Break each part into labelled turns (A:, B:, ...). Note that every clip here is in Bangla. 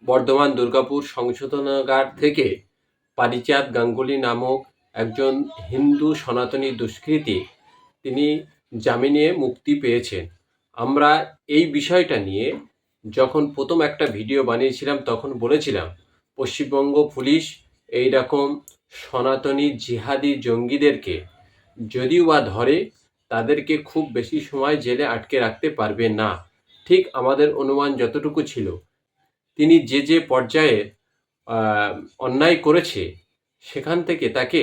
A: বর্ধমান দুর্গাপুর সংশোধনাগার থেকে পারিজাত গাঙ্গুলি নামক একজন হিন্দু সনাতনী দুষ্কৃতী তিনি জামিনে মুক্তি পেয়েছেন। আমরা এই বিষয়টা নিয়ে যখন প্রথম একটা ভিডিও বানিয়েছিলাম তখন বলেছিলাম পশ্চিমবঙ্গ পুলিশ এই রকম সনাতনী জিহাদি জঙ্গিদেরকে যদিও বা ধরে তাদেরকে খুব বেশি সময় জেলে আটকে রাখতে পারবে না। ঠিক আমাদের অনুমান যতটুকু ছিল, তিনি যে যে পর্যায়ে অন্যায় করেছে সেখান থেকে তাকে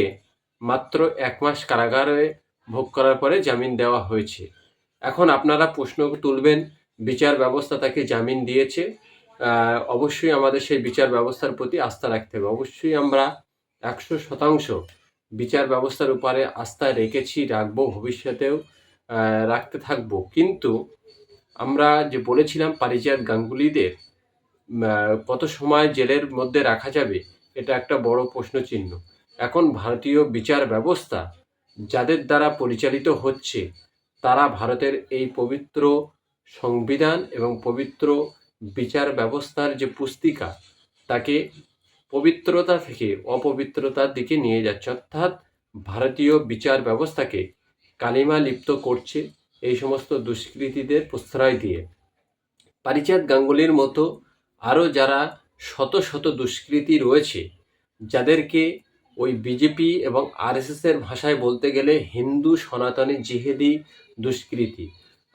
A: মাত্র 1 মাস কারাগারে ভোগ করার পরে জামিন দেওয়া হয়েছে। এখন আপনারা প্রশ্ন তুলবেন, বিচার ব্যবস্থা তাকে জামিন দিয়েছে, অবশ্যই আমাদের সেই বিচার ব্যবস্থার প্রতি আস্থা রাখতে হবে। অবশ্যই আমরা 100% বিচার ব্যবস্থার উপরে আস্থা রেখেছি, রাখবো, ভবিষ্যতেও রাখতে থাকবো। কিন্তু আমরা যে বলেছিলাম পারিজাত গাঙ্গুলিদের কত সময় জেলের মধ্যে রাখা যাবে, এটা একটা বড় প্রশ্নচিহ্ন। এখন ভারতীয় বিচার ব্যবস্থা যাদের দ্বারা পরিচালিত হচ্ছে তারা ভারতের এই পবিত্র সংবিধান এবং পবিত্র বিচার ব্যবস্থার যে পুস্তিকা তাকে পবিত্রতা থেকে অপবিত্রতার দিকে নিয়ে যাচ্ছে, অর্থাৎ ভারতীয় বিচার ব্যবস্থাকে কালিমা লিপ্ত করছে এই সমস্ত দুষ্কৃতীদের প্রশ্রয় দিয়ে। পারিজাত গাঙ্গুলির মতো আরও যারা শত শত দুষ্কৃতী রয়েছে, যাদেরকে ওই বিজেপি এবং আরএসএসের ভাষায় বলতে গেলে হিন্দু সনাতনী জিহাদি দুষ্কৃতী।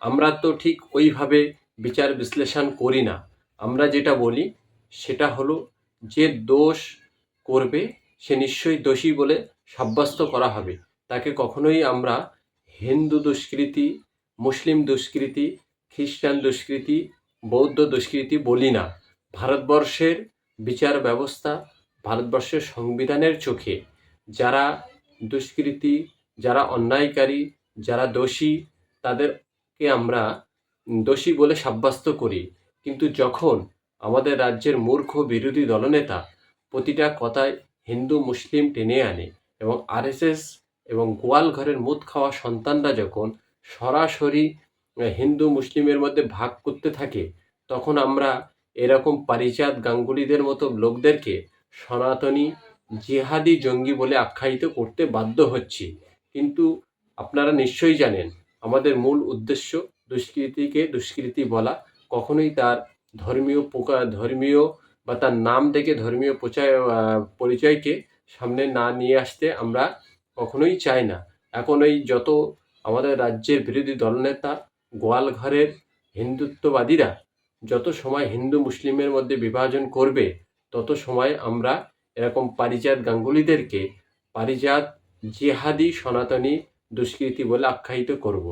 A: আমরা তো ঠিক ওইভাবে বিচার বিশ্লেষণ করি না। আমরা যেটা বলি সেটা হলো, যে দোষ করবে সে নিশ্চয়ই দোষী বলে সাব্যস্ত করা হবে। তাকে কখনোই আমরা হিন্দু দুষ্কৃতী, মুসলিম দুষ্কৃতী, খ্রিস্টান দুষ্কৃতী, বৌদ্ধ দুষ্কৃতী বলি না। ভারতবর্ষের বিচার ব্যবস্থা, ভারতবর্ষের সংবিধানের চোখে যারা দুষ্কৃতী, যারা অন্যায়কারী, যারা দোষী, তাদেরকে আমরা দোষী বলে সাব্যস্ত করি। কিন্তু যখন আমাদের রাজ্যের মূর্খ বিরোধী দলনেতা প্রতিটা কথায় হিন্দু মুসলিম টেনে আনে এবং আরএসএস এবং গোয়াল ঘরের মুদ খাওয়া সন্তানরা যখন সরাসরি হিন্দু মুসলিমের মধ্যে ভাগ করতে থাকে, তখন আমরা এরকম পারিজাত গাঙ্গুলিদের মতো লোকদেরকে সনাতনী জিহাদি জঙ্গি বলে আখ্যায়িত করতে বাধ্য হচ্ছি। কিন্তু আপনারা নিশ্চয়ই জানেন আমাদের মূল উদ্দেশ্য দুষ্কৃতীকে দুষ্কৃতী বলা, কখনোই তার ধর্মীয় বা তার নাম থেকে ধর্মীয় পরিচয়কে সামনে না নিয়ে আসতে আমরা কখনোই চাই না। এখন এই যত আমাদের রাজ্যের বিরোধী দলনেতা গোয়ালঘরের হিন্দুত্ববাদীরা যত সময় হিন্দু মুসলিমের মধ্যে বিভাজন করবে, তত সময় আমরা এরকম পারিজাত গাঙ্গুলিদেরকে পারিজাত জিহাদি সনাতনী দুষ্কৃতী বলে আখ্যায়িত করব।